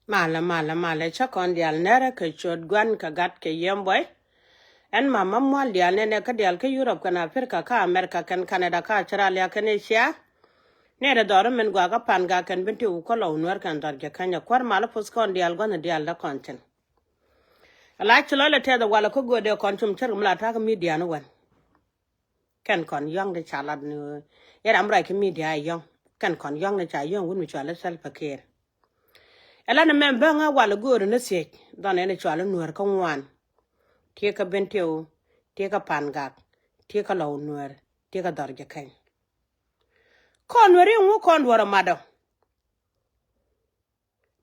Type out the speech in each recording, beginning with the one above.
Mala cha kon dial nere ke chod gwan ka gat ke yemboy en mama mwal dial nene ka dial ke Europe kana Africa ka America kan Canada ka Australia kan Asia ne da doro men gwa ga pan ga kan binti u ko law nwer kan dar ke kanya kwar mala pus kon dial gwan dial da konten ala chulo le te da wala ko gode kontum cher mla ta ka media no wan kan kon yong de chalad no era amra ke media yong kan kon yong ne cha yong won mi chala sel pakir ela na men banga wala goro na se don ene chala nuer ka wan tie ka benteo tie ka pangak tie ka law nuer tie ka darje kan kon wari ngu kon wara mado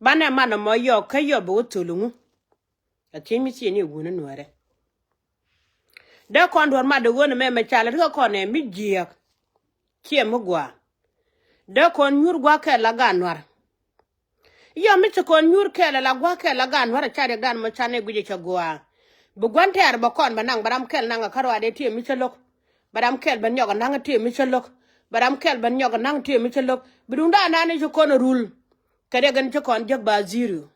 bana mana mo yo ka yo bo tulungu ati mi ti ni guna nuere de kon wara mado wona me chala ka kon e mi jiek tie mo gwa de kon nyur gwa ka la ganwar yo mi to kon nyur ka la gwa ka la ganwar cha de gan mo chane guje cha gwa bu gwante ar ba kon banang baram kel nanga karwa de tie mi chalok baram kel ban yoga nanga tie mi chalok baram kel ban yoga nanga tie mi chalok bidunda nane jo kon rule kade gan jo kon jag ba zero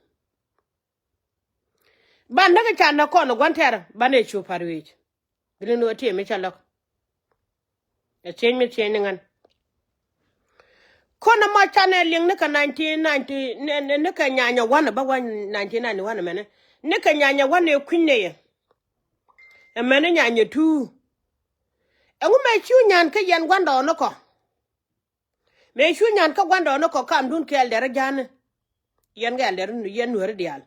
ban daga chana kon gwante ar bane chu parwich bidundo tie mi chalok e chen mi chen ngan kono ma chane ling ne ka 1990 ne ka nyanya wana ba 1991 mene ne ka nyanya wana kwinne ye emene nyanya tu engume chu nyan ka yen gwando no ko me chu nyan ka gwando no ko kam dun kel der jan yen gal der yen nuer dial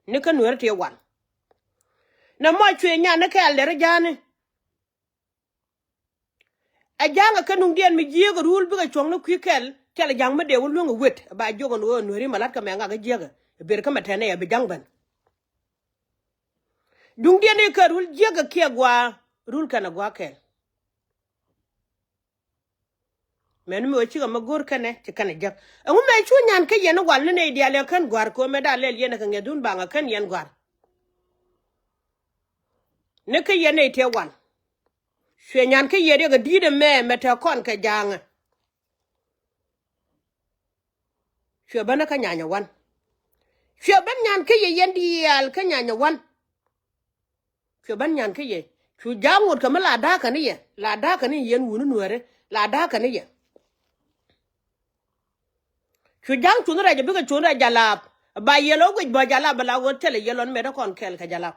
ne ka nuer te wan na mo chu nyan ne kel der jan a janga ka nun dien mi jiega rul bi ka chong no kwikel tel jang me de won lu wet ba jogo no nueri malat ka me nga ga jiega ber ka matene ya bi jangban dung dien ka rul jiega ke gwa rul kana gwa kel men mi ochi ma gor kane ti kane jak ngu me chu nyan ke yen wal ne diale kan gwar ko me da lel yen ka ngedun ba nga kan yen gwar ne ke yen te wan she nyan ke yede ga dide me ta kon ka janga she bana ka nyanya wan she ban nyan ke yen dial ka nyanya wan she ban nyan ke ye chu jangur ka mala da ka ne ye la da ka ne yen wunu nuere la da ka ne ye chu jang chu ra je bi ka chu ra jalap ba yelo gwej ba jalap la wo tele yelon me da kon kel ka jalap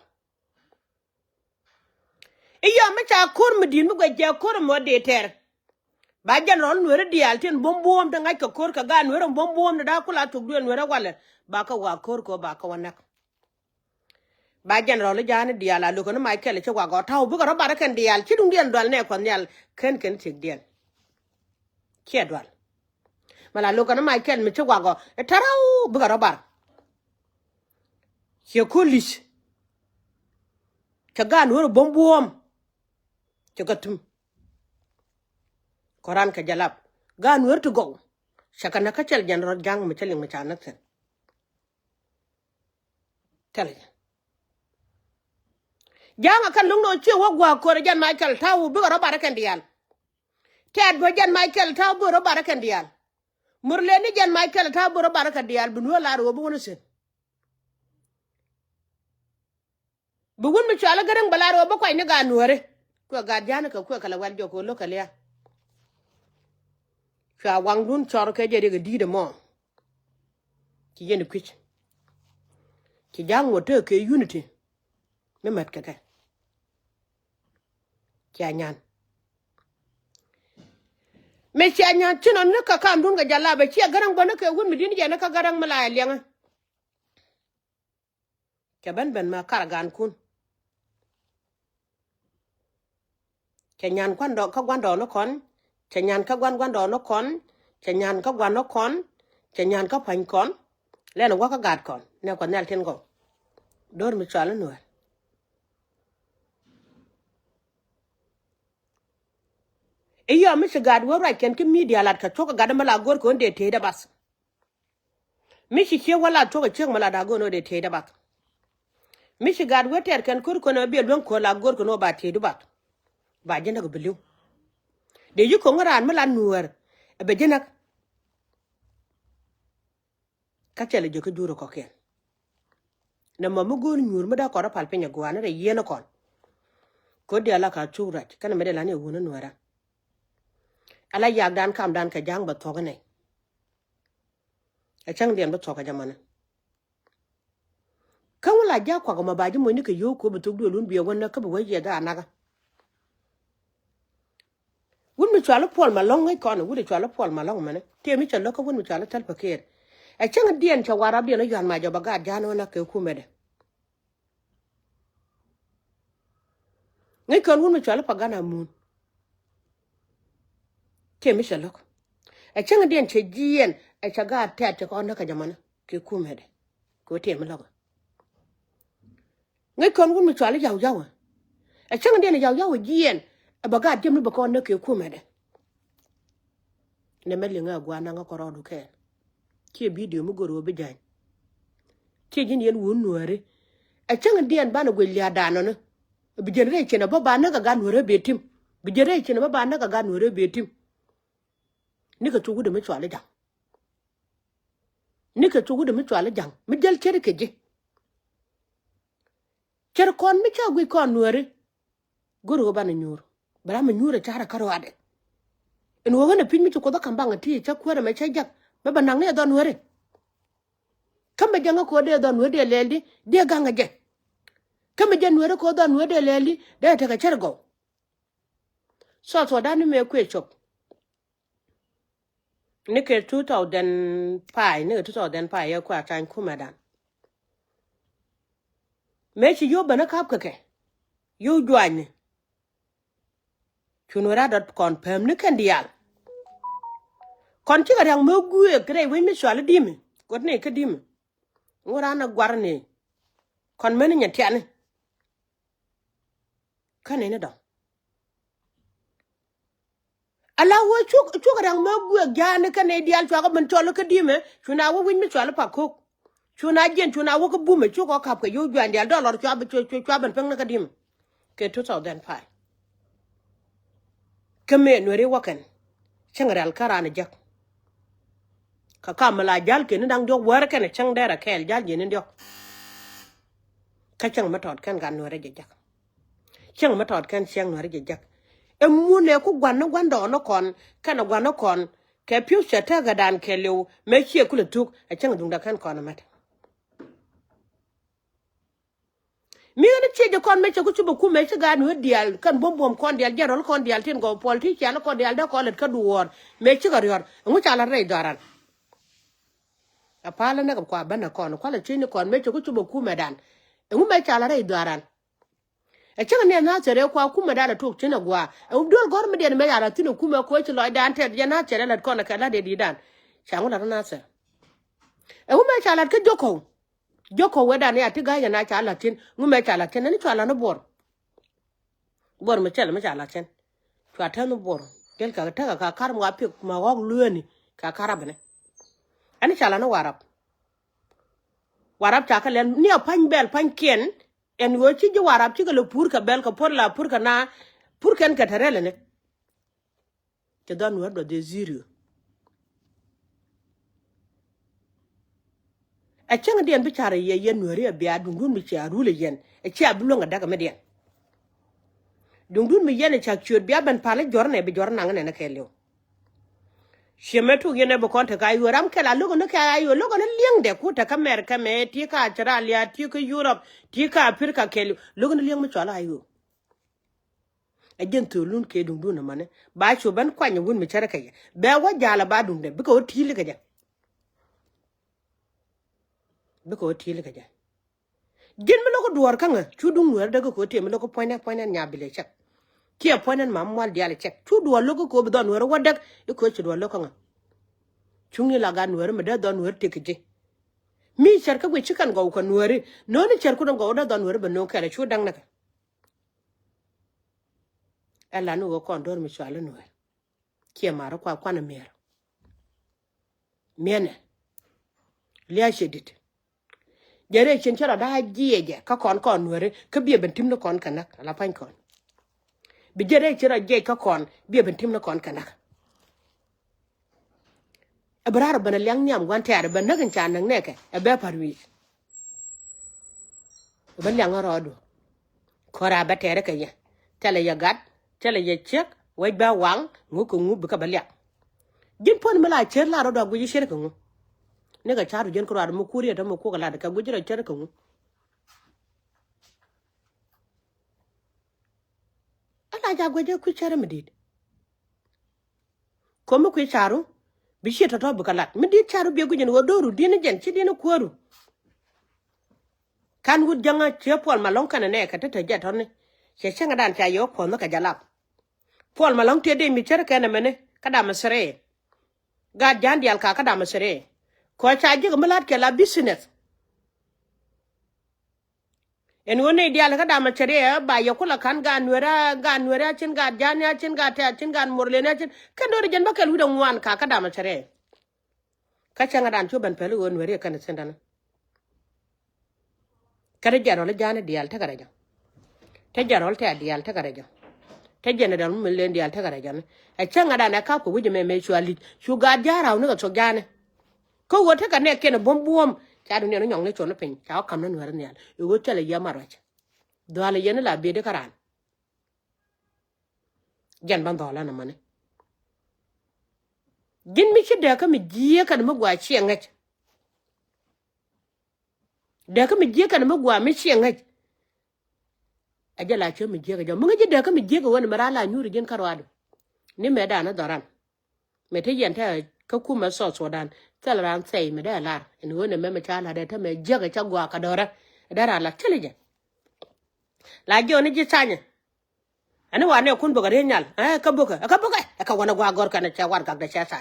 iya me cha kur mi din mi gwej ja kur mo de ter ba jan ron nuere dial tin bombom da ngai ka kur ka ga nuere bombom da kula tu du nuere wala ba ka wa kur ko ba ka wanak ba jan ron jani dial a lu ko ma kel che wa go taw bu ko ba kan dial chi dung dial dal ne kon yal ken tik dial che dwal mala lu ko ma kel mi che wa go taraw bu ko ba che kulis ka ga nuere bombom che gatum koran ka jalap gan wertu go shaka na kachel jan rod jang mi cheling mi chanak sen tele jang kan lung no che wo gwa ko jan Michael tawu bu ro barakan dial ted bo jan Michael tawu bu ro barakan dial murle ni jan Michael tawu bu ro barakan dial bu no la ro bu wono sen bu gun mi chala garang balaro ba ko ni ga nuore ko ga jan ka ko kala wal joko lokal ya fa wang dun chor ke je de di de mo ki yen kwich ki jang wote ke unity me mat ka ki anyan me ki anyan tino ne ka kam dun ga jalla ba ki garang bona ke gun midin je ne ka garang mala lenga ke ban ma karagan kun ke nyan kwando ka gwando no kon ke nyan ka gwando no kon ke nyan ka gwando kon ke nyan ka pan kon le no wa ka gad kon ne ko nel tin go dor mi chala no e yo mi se gad wo ra ken ki media lat ka to ka gad mala gor ko de te da bas mi si che wala to ka che mala da go no de te da bak mi si gad wo ter ken kur ko no be lon ko la gor ko no ba te du bak ba je na go beliu de yu ko ngaran mala nuer e be je nak ka chele je ko duro ko ken na mamu gur nyur meda ko ra palpenya gwana re yeno kon ko dia la ka chura kana mede la ne wona nuara ala yak dan kam dan ka jang ba to ne a chang den ba to ka jamana kan wala ja kwa ma baji mo ni ka yo ko butuk do lun biya wonna ka ba waje da naga wun mi chala pol ma long ngai kon wudi chala pol ma long mane te mi chala ka wun mi chala tal paket a chang den cha wara bi na yan ma ja baga jano na ke ku mede ngai kon wun mi chala pagana mun te mi chala a chang den che jien a chaga ta ko na ka jamana ke ku mede ko te mi lo ngai kon wun mi chala yaw yaw a chang den yaw yaw jien a baga jem ni bakon na ke ku mede ne meli nga gwa na nga ko rodu ke ke video mu goro be jan ke jin yen won nuare a chang den ba na gweli adano no bi jere che na baba na ga nuare betim bi jere che na baba na ga nuare betim ni ka tugu de mi twale jang ni ka tugu de mi twale jang mi jel chere ke je chere kon mi cha gwi kon nuare goro ba na nyur bara ma nyure chara karo ade en wo na pin mi ko da kambanga ti cha kwere me cha jak baba nang ne don nuare kamba janga ko de don nuare leli de ganga je kamba jan nuare ko don nuare leli de ta ka chere go so da ni me kwe chok Nike 2005 ne 2005 ya kwa tan kuma dan me chi yo bana kap kake yo jwanye chunora.com pem ne kan dial kon ti ga mo gue gre we mi swala dimi god ne ka dimi ngora na gwarne kon men nya tiane kan ne da ala wo chu ga mo gue gane kan ne dial chwa ga man cholo ka dimi chuna wo win mi swala pa ko chuna jen chuna wo ko bume chu ko kap ka yo jwan dial dollar chwa chwa ban peng na ka dimi ke 2005 kame no re wakan changral karana jak ka kamala jal ke ni dang jok war kan chang dera kel jal je ni jok ka chang matot kan gan no re jak chang matot kan chang no re jak emune ku gwan no gwan do no kon kana gwan no kon ke piu chata ga dan ke lew me chie ku le tuk a chang dung da kan kon mat mi ne che je kon me che ku chu ku me che ga no dial kan bom kon dial jarol kon dial tin go politi chala ko dial da ko let ka duwor me che ga yor ngu chala re daran apala na kwa bana kon kwa le chini kon me che ku chu ku me dan ngu me chala re daran e che ne na tere kwa ku me da to china gwa dol gor me den me yara tin ku me ko che lo dan te je na tere let kon ka la de di dan changu la na se ngu me chala ke joko weda ne atiga ya na chala tin ngume chala tin ni chala no bor me chala tin chwata no bor del ka ta ka kar mo api ma wog lueni ka karabne ani chala no warap ta ka len ni pan bel pan ken en wo chi ji warap chi ka le pur ka bel ka por la pur ka na pur ken ka tarele ne te don wo do desiru a chang den bi chara ye yen nori bi adungun mi cha rule yen e cha bulo nga daga medien dundun mi yen cha chur bi aban pale jorne bi jorna ngane na kelew shemetu yene bo konta kay yoram kala logo no kay yo logo no lieng de ku ta kamer kame ti ka Australia ti ka Europe ti ka Africa kelew logo no lieng mi chala ayo a jento lun ke dundun na mane ba chu ban kwanya wun mi chara kay ba wa jala ba dunde bi ko tili ka ja biko tili ka ja gin mi loko duwar kanga chudung wer daga ko te mi loko poina nya bile chek ki poina mam wal diale chek chudu loko ko don wer wadak e ko chudu loko nga chungi la gan wer mi da don wer tekje mi cher ka we chikan go ko wer no ni cher ko go da don wer be no kare chudang naka ela no go kon dor mi swala no ki mara kwa kwana mer mene liya shedit jere chen chara da jeje ka kon were ka bie bentim no kon kana la pan kon bi jere chara je ka kon bie bentim no kon kana abrar bana lyang nyam wan tare ban nagin chan nang neke e be parwi ben yang rodu kora batere ka ya tele ya gat tele ya chek wai ba wang ngu ku ngu bu ka balya jin pon mala cher la rodu guji sher ka ngu ne ga charu jen kora mu kuriya ta mu ko kala da ka guji ra cher ka ngu ala ja guji ku cher mi dit ko mu ku charu bi shi ta to bu kala mi dit charu bi guji no doru dina jen ci dina koru kan wut janga che pol malong kana ne ka ta ja ton ne che changa dan cha yo pon ka jalap pol malong te de mi cher ka na mene ka da masre ga jan dial ka da masre ko cha ji ga malat ke la business en woni dial ka da masre ba ya kula kan ga nwera chin ga jan ya chin ga ta chin ga morle ne chin kan do jen ba ka lu da ngwan ka da masre ka changa dan chu ban pelu won were kan sendana kada jarol jana dial ta garaja ta jarol ta dial ta garaja ta jena dal mun len dial ta garaja a changa da na ka ko wuje me shuali shu ga jara no to jana ko wota ka ne ken bom bom ta do ne no nyong ne chono pen ta kam na nwar ne yo go tele ya marach do ala yen la be de karan jan ban dola na mane gin mi ci da ka mi jiye kan mu gwa ci ngach da ka mi jiye kan mu gwa mi ci ngach ajala ce mi jiye ga mun ji da ka mi jiye ga wani marala nyuri gin karwado ni me da na doran me te yenta ka kuma so dan ran sai me da lar in woni me chala da ta me jiye ga chagwa ka dora dara la chilije la jo ni ji sanya ani wane kun buga renyal ka buga ka wana gwa gor kana cha war ga da cha sa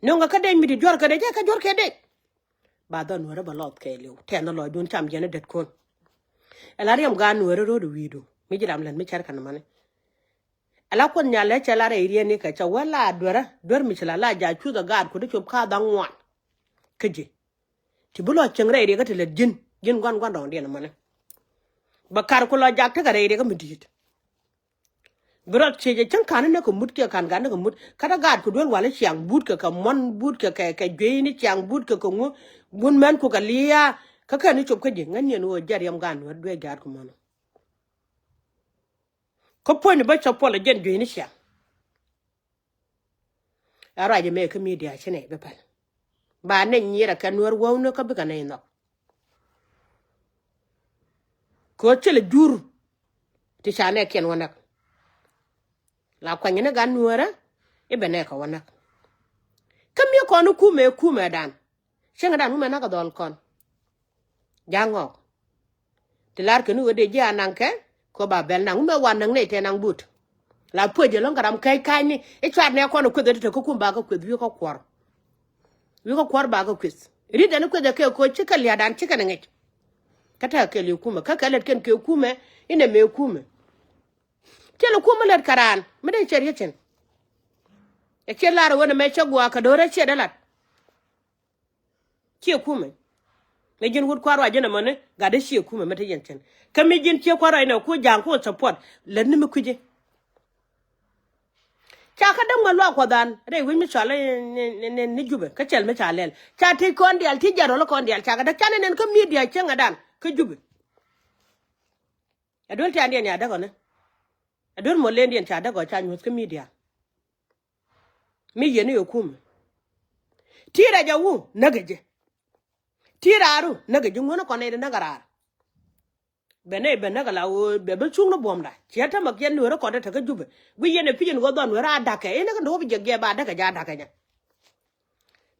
nonga ka de mi di jor ka de ka jor ke de ba don wara ba lot ke lew te na lo dun cham jene det kon elariam ga no ro do wido mi jiram len mi char kana mane ala kon nyale cha la re rie ni ka cha wala dor mi chala la ja chu da gar ku de chop ka dan wan keje ti bulo chengre ri ga te le jin gon don de na mane bakar ko lo jak ta ga re ga mi dit brot cheje chan kan ne ko mut ke kan ga ne ko mut kada gar ku don wala chiang but ka mon but ka gwe ni chiang but ka ngo bun man ko ka liya ka ni chop ka je ngan yen wo jar yam gan wa dwe gar ko mono ko poni ba chop la jen gwe ni chiang ara je me ka media chene be pal ba ne nyira kan wor wo no ka be ka ne no ko chele jur ti chane ken wona la kwa nyine ga nuora ibe ne ka wana kam ye ko no kume dan shenga dan mu na ka dol kon jango tilar ke nu de ja nan ke ko ba bel nan me wan nan ne te nan but la poje lon garam kai ni e chat ne ko no ko de ko kumba ka ko bi ko kwor ba ka kwis ri de ko de ke ko chikal ya dan chikal ngi kata ke li kuma ka let ken ke kume ine me kume telo kuma let karan me de cher yechen e cher la wona me chagwa ka dore che dalat ke kuma me jin wut kwaro ajena mane ga de she kuma mata yechen ka me jin che kwaro ina ko jang ko support len ni me kuje cha ka dan malo ko dan re wi mi chale ne jube ka chel me chalel cha ti kon dial ti jaro lo kon dial cha ga da chane nen ka media chenga dan ka jube adol ti ande ya dago ne adol mo len dien cha dago cha nyus ka media mi yene yokum tira jawu nagaje tiraru nagaje ngono ko ne nagara bene nagala wo bebe chungno bomda chiata makyen no ko da ta jube wi yene pijin go don ra daka ene ko do bi je ba daga ja daka nya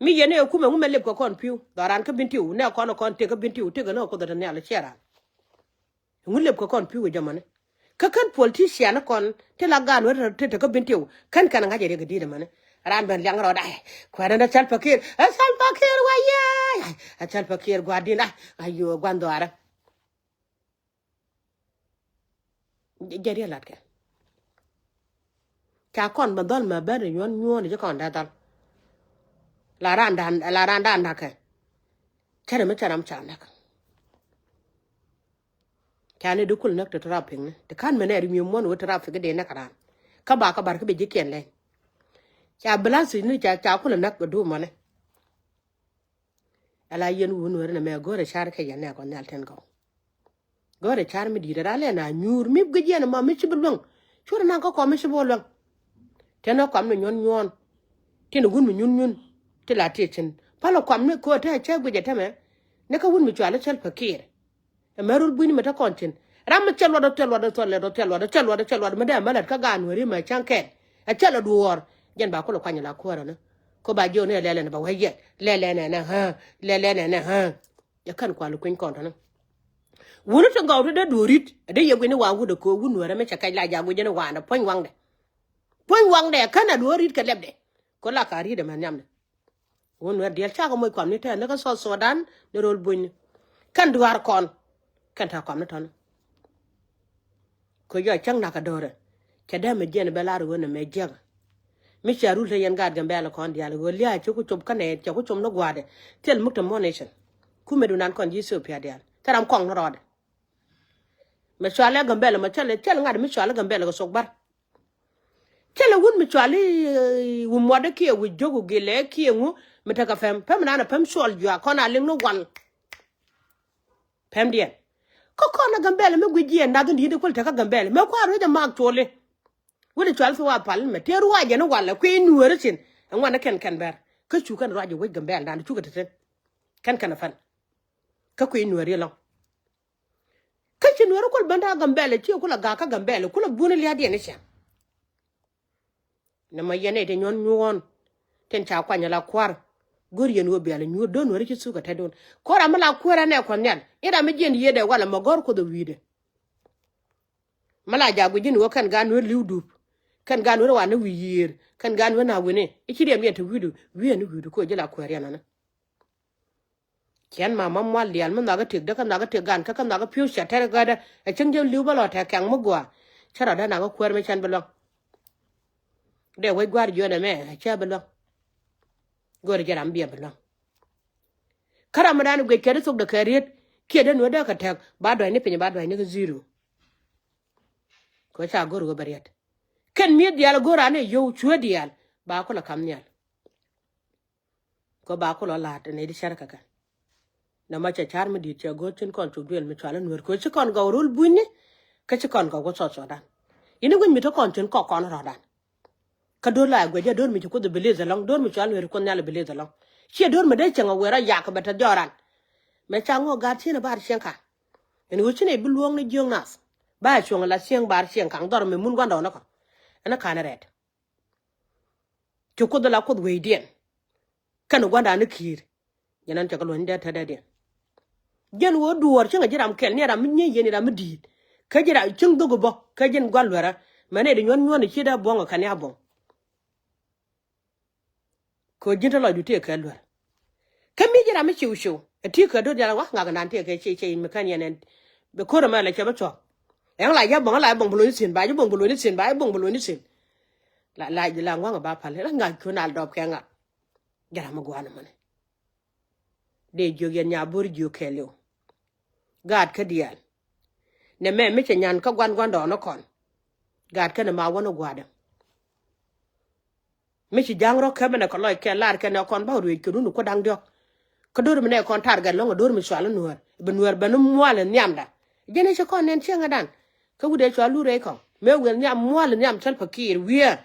mi yene yokum mu melep ko kon piu daran ka bintiu ne ko no kon te ka bintiu te ga no ko da ne ala chera ngulep ko kon piu jamane ka kan politician kon te la gan wa te ka bintiu kan nga je ga dida mane ran ben yang ro dai ko da chal pakir wa ye chal pakir gwadina ayo gwando ara jeri lat ke cha kon ba dol ma ba nyon je kon da dal la ran dan da ke chare me charam chan da kane du kul nak to traffic ne te kan me ne ri mi mon wo traffic de na karan ka ba ka bar ka be jiken le cha balance ni cha kul nak do mo ne ala yen won wor na me gore shar ke ya ne ko nal ten ko gore char mi di ra le na nyur mi gje na ma mi chi bulung chura na ko mi chi bolung te no kwam no nyon ti no gun mi nyun ti la ti chin palo kwam ne ko te che gje te me ne ka wun mi chwa le chel pakir e merul bu ni meta konchin ram chelo do me da malat ka gan wori ma chanke a chelo duor jen ba ko lo kwanya la ko na ko ba jo ne le ba waye le ne ha ya kan kwa lu kun kon na wunu to gaw de dorit de yego ni wa wu de ko wunu ra me chaka la ja go je ne wa na pon wang de kana dorit ka lebde ko la ka ri de man nyam de wunu de cha ko moy kwam ni te ne ka so dan de rol bun kan duar kon kan ta kwam na ton ko yo chang na ka dore ke da me je ne be la ro ne me je mi charu le yan gad gambe la kon dia go lia chu ku chop kane chu ku chom no gwade tel mukta monation ku me dunan kon jiso pia dia taram kong no rod me chale gambe la ma chale tel ngad mi chale gambe la so bar chale wun mi chale wu mode ki wu jogu gele ki ngu mi ta ka fem na pem sol jua kon a ling no wan pem dia ko na gambe la me gwi na do ndi de ko ta ka gambe la me ko aro de mak chole wuli chwal fi wa pal me te ruwa je no wala ku nuwere chin an wana ken ber ka chu kan ruwa je we gambe al dan chu ka ten kan fan ka ku nuwere lo ka chi nuwere ko banda gambe le chi ko la ga ka gambe le ku la buni le adi ne sha na ma yene de nyon ten cha kwanya la kwar gor yen wo bele nyu don wore chi su ka te don ko ra mala kwara ne ko nyan ida me jen yede wala ma gor ko do wide mala jagu jin wo kan ga no liudu kan gan wona wana wiyir kan gan wona wone ikiri mi to widu ko jela ko riana na kian mama mal lian man naga tik da kan naga tik gan ka kan naga piu sha ter ga da a chang je liu balo ta kang mo gwa chara da naga ko me chan balo de we gwar jo na me cha balo gor jaram biya balo kara madan gwe kere sok da kariet ke da no da ka tak ba do ni pin ba do ni ga zero ko cha gor go bariat ken mi dial gora ne yo chue dial ba ko la kamnyal ko ba ko la ne di sharka kan na ma cha char mi di cha go chen kon chu duel mi chala nur ko chi kon ga rul bunni ka chi kon ga go so dan ini gun mi to kon chen ko kon ro dan ka do la gwe ja do mi ko de beleza long do mi chala nur kon nyal beleza long chi do mi de chen ga wera ya ka bata joran me cha ngo ga chi na bar shen ka ini wo chi ne bi luong ne jong nas ba chuang la siang bar siang kang dor mi mun gwan do na ko ana kana red chuko de la ko we dien kan gwanda na kir yanan ta kalon da ta da dien gen wo duwar chinga jiram kel ne ram nye yeni ram di ka jira chung dogo bo ka jen gwalwara mane de nyon chi da bongo kan ya bon ko jinta la du te ka lwar ka mi jira mi chiu ti ka do jara wa nga nan te ka che mi kan yenen be ko ma la che ba cho yang la ya bong la bong bulu sin ba ju bong bulu ni sin ba bong bulu ni sin la ngwa ba pale la nga ko na do ka nga jara ma gwana mane de jogen nya bur ju kelo gad ka dial ne me mi che nyan ka gwan do no kon gad ka ne ma wono gwada mi chi jangro ka me ne ko loy ke lar ka ne kon ba ru ko nu ko dang dio ko dur mi ne kon tar ga lo dur mi swala nuwer be nuwer be no mwale nyamda jene che kon nen chenga dan ka wude chwalu re ko me wel nyam mwale nyam sel fakir wier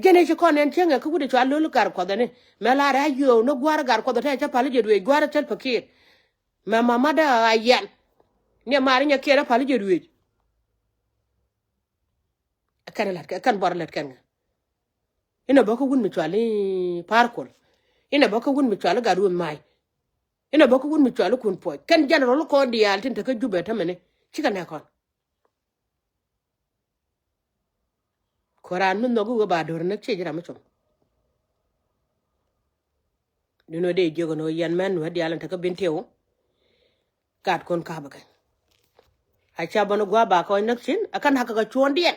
jene che kon nen chenga ka wude chwalu gar ko dane me la ra yo no gwar gar ko te cha pali je duwe gwar sel fakir ma mama da ayan ne mari nya kera pali je duwe kan lat kan bor lat kan ina bako gun mi chwali parkol ina bako gun mi chwali garu mai ina bako gun mi chwali kun poy kan general ko dial tin ta ka jube ta mene chika na kon koran mun no go ba dor na che jira ma chom dino de jogo no yan man wa dial ta ka bintewo kat kon ka ba kan a cha bano gwa ba ko nak chin akan haka ka chon dien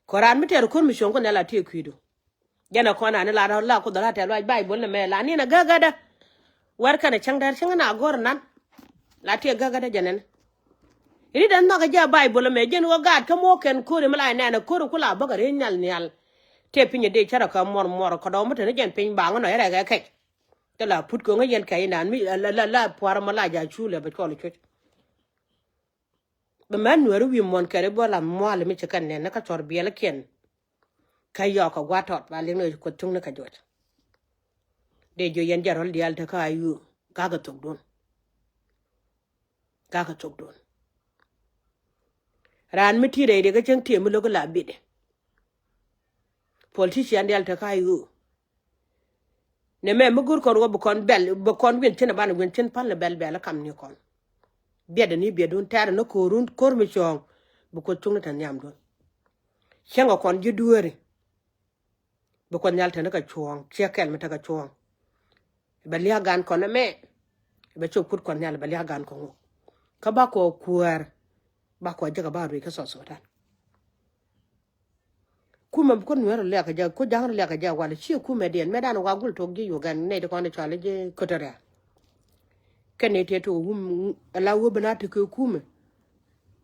koran mi ter kon mi shon ko na la te kwido jana ko na ni la ko dara ta lo bible na me la ni na gagada war kana changdar changana gor nan la te gagada janen ini dan na ga ja bible me jen wo gad ka mo ken ko re mala na ko ko la ba ga re nyal te pinye de chara ka mor ko do mo te jen pin ba ngono era ga kai te la put ko ngayen kai nan mi la puar mala ja chule ba ko le be man nuer wi mon kere bo la mo le mi chikan ne na ka chor biela ken ka yo ka gwa tot ba le no ko tung na ka jot de jo yen jarol dial ta ka ayu ka ga tok don ka ka tok don ran mi tire de ga chen tie mu lo la bi de politician dial ta ka ayu ne me mugur ko ro bu kon bel bu kon win chen ba ne win chen pan le bel bel kam ni kon biede ni biedun tar no korun kor mi chong bu ko tung tan yam don chenga kon ji duore bu kon yal tan ka chuong chekel mi ta ka chuong ba liya gan kon me ba chop kut kon yal ba liya gan kon ka ba ko kuar ba ko jaga ba ri ka so so tan kuma bu kon nuer le ka ja ko jang le ka ja wala chi ku me den me dan wa gul to gi yo gan ne de kon chale je ko tare kene te to la wo bana te ko kuma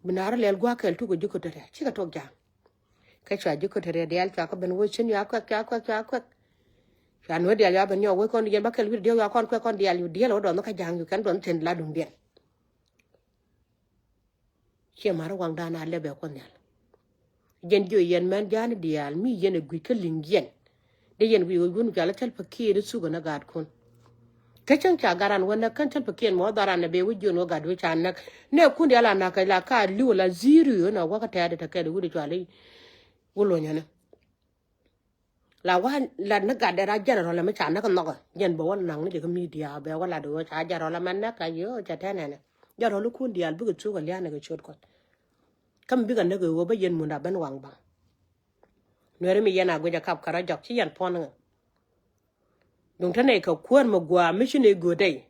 binar lel gwa kel tu ko jiko tare chi ka to jang ka cha jiko tare de al ka ben wo chen ya kwa kan wo de ya ben yo wo kon yen ba kel wir de ya kon de al yu de lo do no ka jang yu kan don ten la dum den che mar wang dana le be kon yal jen jo yen man jan de al mi yen gwi ka lingen de yen wi wo gun gala tel pakir su go na gad kon kacang cha garan wanda kan tel pakir mo daran na be wi jo no gad wi chan nak ne kun de la na ka la ka li wala ziru na wa ka ta de ta ka de wi jo ale wulo nyana la wa la na gad ra jara la ma chan na ka no yen bo won nang ni de ka mi dia be wala do cha jara la man na ka yo cha ta na na jara lu kun dial bu ga chu ga ya na ga chot ko kam bi ga na ga wo ba yen mu na ban wang ba nere mi yana go ja kap kara jok chi yan pon nga dong tane ka kuor mo gwa mi chi ne go dai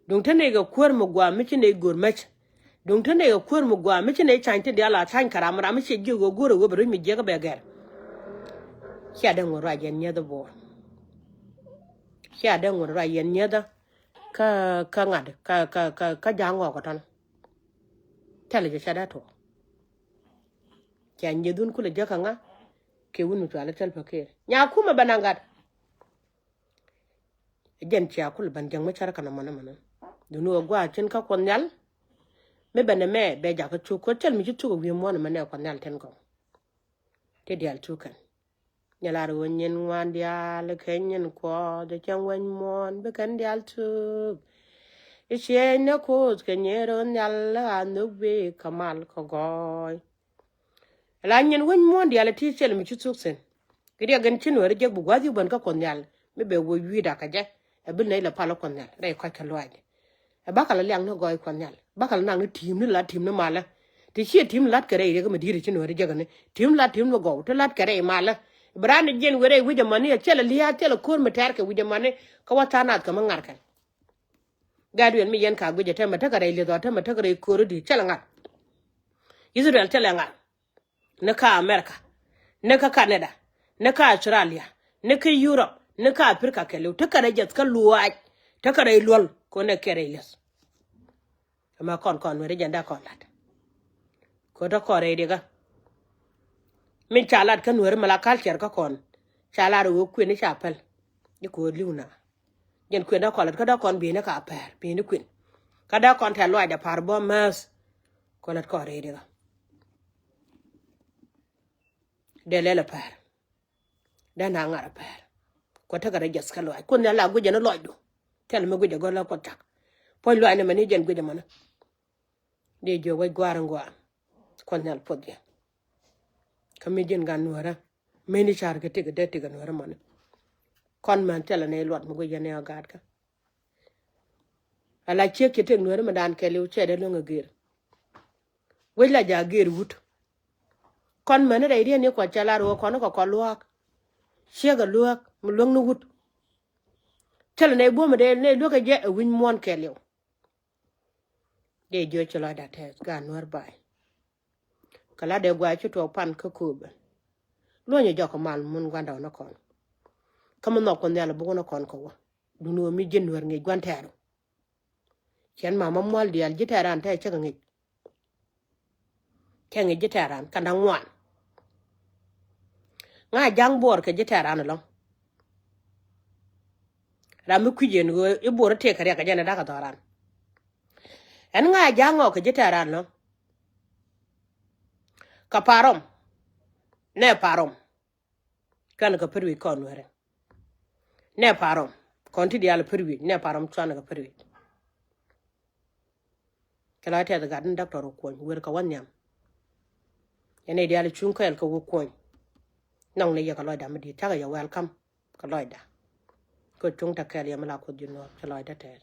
dong tane ga kuor mo gwa mi chi ne go mach dong tane ga kuor mo gwa mi chi ne chan ti dia la chan kara mara mi chi gi go go ro bri mi je ga be ga kya da ngora yen nya da bo kya da ngora yen nya da ka ngad ka jang ko tan tele je sada to kya nyedun kula je ka nga ke wunu to ala tel pakir nya kuma banangat jen chia kul ban jang ma char kana mana dunu gwa chen ka konyal me bane me be ja ka chu ko tel mi chu ko wi mo na mane konyal ten ko te dial chu kan nyala ro nyen wan dia le kenyen ko de chang wen mon be kan dial chu che ne ko kenyero nyal la no be kamal ko goy la nyen wen mon dia le ti chel mi chu sen kidi gan chin wari jeg bu gwazi ban ka konyal me be wo wi da ka je e bin ne la pala konyal dai ka ka loide e bakala liang no goy konyal bakala nang ni tim ni la tim no mala ti chi tim lat kare re ga me dire chin wari jeg ne tim lat tim no go to lat kare mala brane jen were wi jamani e chela liya chela kur me tar ke wi jamani ka wata na ka mangar kan gadu en mi yen ka guje tema ta kare le do tema ta kare kur di chela ngat Israel chela ngat ne ka America ne ka Canada ne ka Australia ne ka Europe ne ka Africa kelu ta kare jet ka luwa ta kare lol ko ne kare les ama kon were janda kon lat ko ta kore diga min chalat kan were mala culture ka kon chalat wo kwen ni chapel ni ko liuna jen kwen da kolat ka da kon bi ne ka per bi ni kwen ka da kon ta loida par bo mas ko lat kore diga de lele per da na ngara per ko ta gara jas ka loy kun la guje na loido tel me guje go la ko tak po loy ne mani jen guje mana de jo way gwar ngwa kon nal podya kami jen gan nuara meni char ke tiga de tiga nuara mana kon man tel ne lot me guje ne agad ka ala che ke te nuara madan ke lu che de lo ngir way la ja gir wut kon man re ri ne ko chala ro kon ko luak chega luak mu long no wut tel ne bo me de ne lo ke je win mon ke lew de jo chela da te gan nuar bai kala de gwa chu to pan ka kuba lo nye joko mal mun gwanda na kon kama no kon yalla bu na kon ko wa du no mi jin wer ngi gwantero ken mama mol dial jitaran te che ngi ken ngi jitaran kana ngwan nga jang bor ke jitaran lo ra mi kujen go e bor te kare ka jana da ka doran en nga jang o ke jitaran lo ka parom ne parom kan ka perwi kon were ne parom konti di ala perwi ne parom twana ka perwi kala ta daga dan doctor ko wer ka wanyam ene di ala chunka el ka ko nong ne ya ka loida medi ta ya welcome ka loida ko chung ta kali mala ko dino ka loida tel